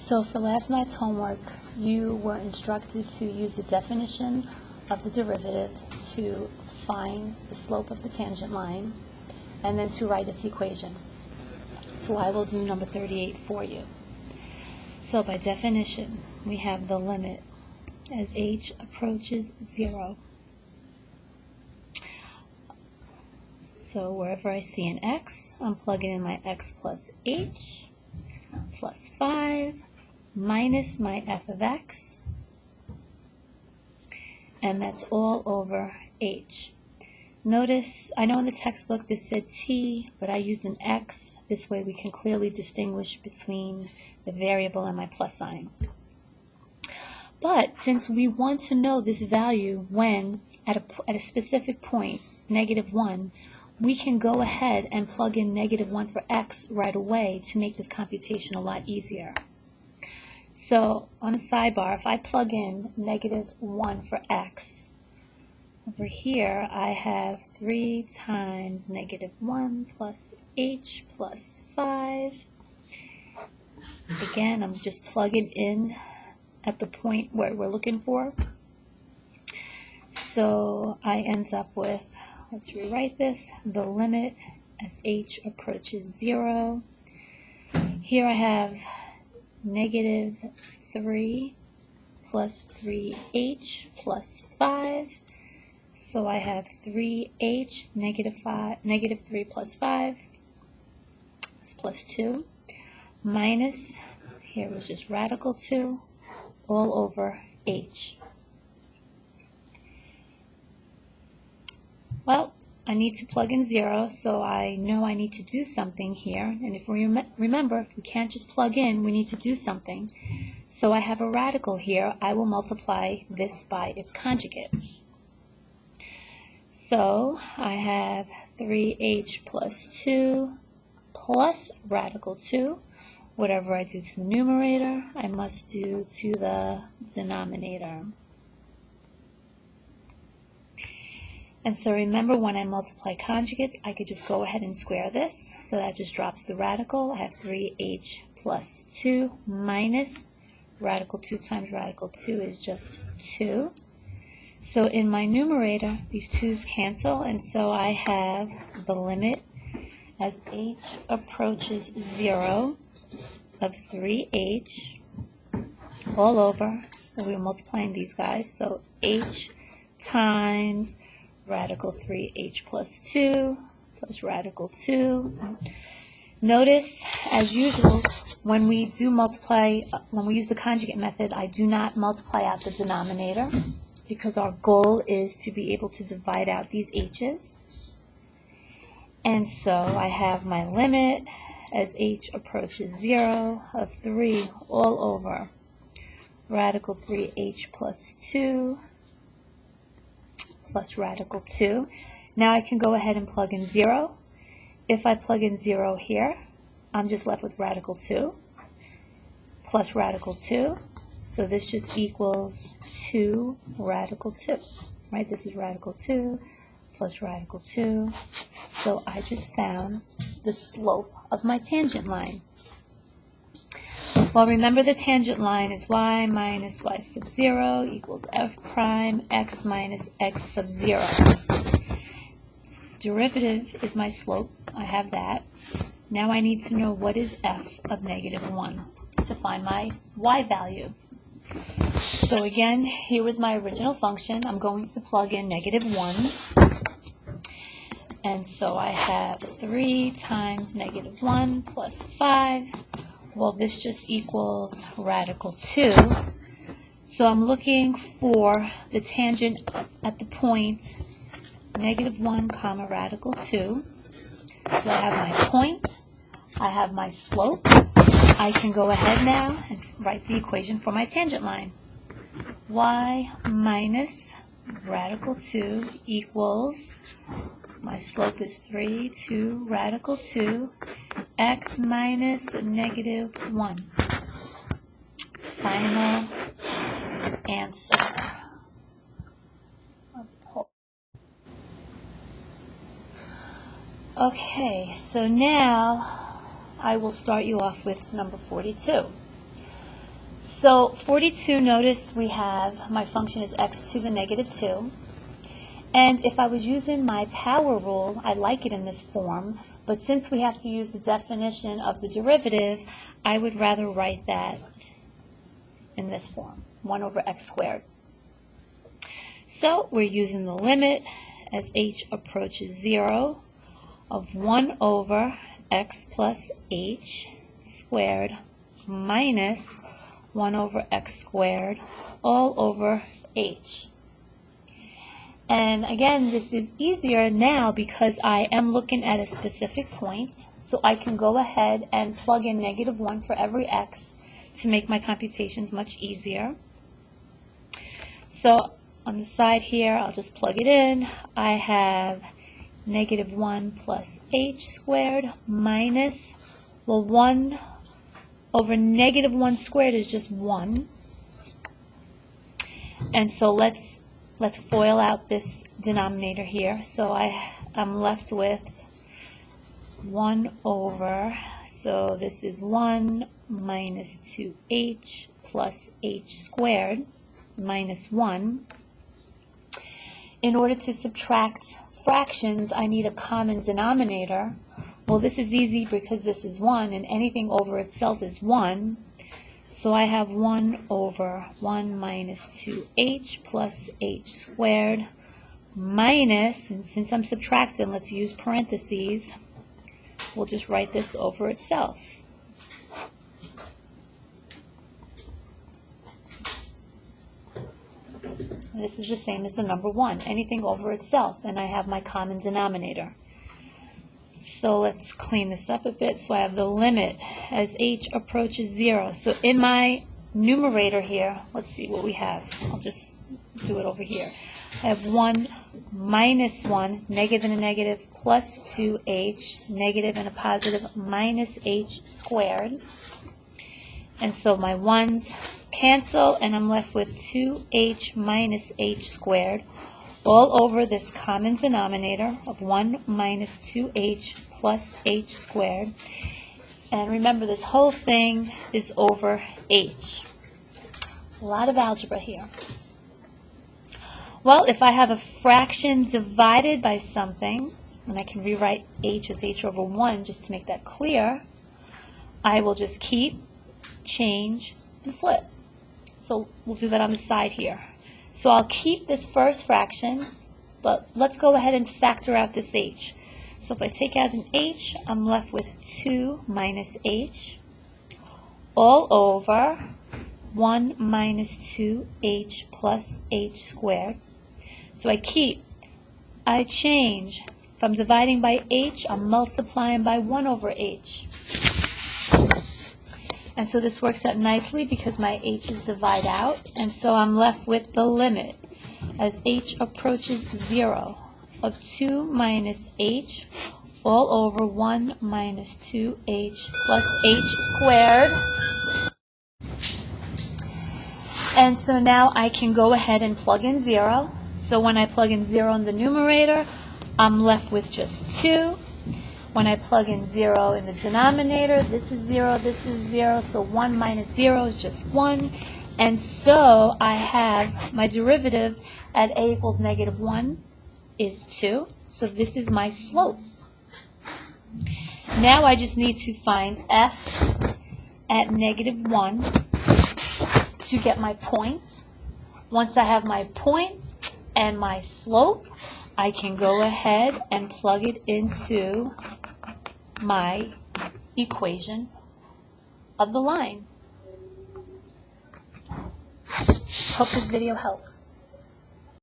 So for last night's homework, you were instructed to use the definition of the derivative to find the slope of the tangent line and then to write its equation. So I will do number 38 for you. So by definition, we have the limit as h approaches 0. So wherever I see an x, I'm plugging in my x plus h plus 5 minus my f of x, and that's all over h. Notice, I know in the textbook this said t, but I used an x. This way we can clearly distinguish between the variable and my plus sign. But since we want to know this value when at a specific point, -1, we can go ahead and plug in -1 for x right away to make this computation a lot easier. So on a sidebar, if I plug in -1 for x, over here I have 3 times -1 plus h plus 5. Again, I'm just plugging in at the point where we're looking for. So I end up with, let's rewrite this, the limit as h approaches 0. Here I have -3 plus 3h plus 5. So I have 3h, -3 plus 5 is plus 2, minus, here was just radical 2, all over h. Well, I need to plug in 0, so I know I need to do something here. And if we remember, we can't just plug in, we need to do something. So I have a radical here. I will multiply this by its conjugate. So I have 3h plus 2 plus radical 2. Whatever I do to the numerator, I must do to the denominator. And so remember, when I multiply conjugates, I could just go ahead and square this. So that just drops the radical. I have 3h plus 2 minus radical 2 times radical 2 is just 2. So in my numerator, these 2's cancel, and so I have the limit as h approaches 0 of 3h all over, and we're multiplying these guys, so h times radical 3h plus 2 plus radical 2. Notice, as usual, when we do multiply, when we use the conjugate method, I do not multiply out the denominator because our goal is to be able to divide out these h's. And so I have my limit as h approaches 0 of 3 all over radical 3h plus 2 plus radical 2. Now I can go ahead and plug in 0. If I plug in 0 here, I'm just left with radical 2 plus radical 2. So this just equals 2 radical 2, right? This is radical 2 plus radical 2. So I just found the slope of my tangent line. Well, remember the tangent line is y minus y sub 0 equals f prime x minus x sub 0. Derivative is my slope. I have that. Now I need to know what is f of -1 to find my y value. So again, here was my original function. I'm going to plug in -1. And so I have 3 times -1 plus 5. Well, this just equals radical 2. So I'm looking for the tangent at the point -1 comma radical 2. So I have my point. I have my slope. I can go ahead now and write the equation for my tangent line. Y minus radical 2 equals, my slope is 3 to radical 2, x minus -1. Final answer. Let's pull. Okay, so now I will start you off with number 42. So 42, notice we have my function is x to the negative 2. And if I was using my power rule, I like it in this form. But since we have to use the definition of the derivative, I would rather write that in this form, 1 over x squared. So we're using the limit as h approaches 0 of 1 over x plus h squared minus 1 over x squared all over h. And again, this is easier now because I am looking at a specific point, so I can go ahead and plug in -1 for every x to make my computations much easier. So on the side here, I'll just plug it in. I have -1 plus h squared minus, well, 1 over -1 squared is just 1. And so let's FOIL out this denominator here. So I'm left with 1 over, so this is 1 minus 2h plus h squared minus 1. In order to subtract fractions, I need a common denominator. Well, this is easy because this is 1, and anything over itself is 1. So I have 1 over 1 minus 2h plus h squared minus, and since I'm subtracting, let's use parentheses. We'll just write this over itself. This is the same as the number 1, anything over itself, and I have my common denominator. So let's clean this up a bit. So I have the limit as h approaches 0. So in my numerator here, let's see what we have. I'll just do it over here. I have 1 minus 1, negative and a negative, plus 2h, negative and a positive, minus h squared. And so my 1's cancel, and I'm left with 2h minus h squared all over this common denominator of 1 minus 2h plus h squared. And remember, this whole thing is over h. A lot of algebra here. Well, if I have a fraction divided by something, and I can rewrite h as h over 1 just to make that clear, I will just keep, change, and flip. So we'll do that on the side here. So I'll keep this first fraction, but let's go ahead and factor out this h. So if I take out an h, I'm left with 2 minus h all over 1 minus 2h plus h squared. So I keep, I change. If I'm dividing by h, I'm multiplying by 1 over h. And so this works out nicely because my h's divide out, and so I'm left with the limit as h approaches 0 of 2 minus h all over 1 minus 2h plus h squared. And so now I can go ahead and plug in 0. So when I plug in 0 in the numerator, I'm left with just 2. When I plug in 0 in the denominator, this is 0, this is 0, so 1 minus 0 is just 1. And so I have my derivative at a equals -1 is 2. So this is my slope. Now I just need to find f at -1 to get my points. Once I have my points and my slope, I can go ahead and plug it into my equation of the line. Hope this video helps.